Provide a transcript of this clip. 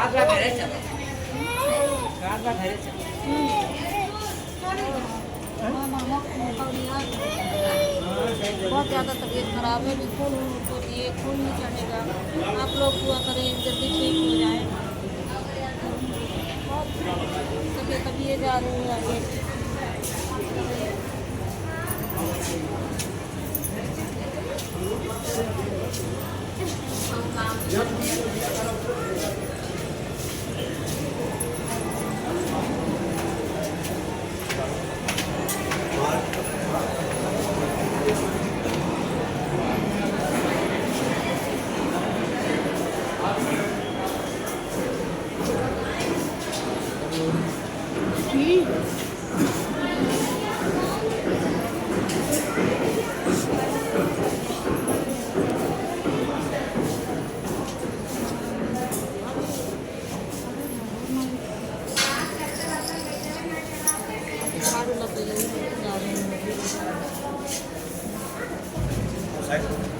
कागवा घरे चलो, कागवा घरे चलो। बहुत ज़्यादा तबीयत खराब है, बिल्कुल उनको दिए खून नहीं चढ़ेगा। आप लोग दुआ करें जल्दी ठीक हो जाए। बहुत तबीयत अभी ये जा रही है आगे। जा रहे हैं।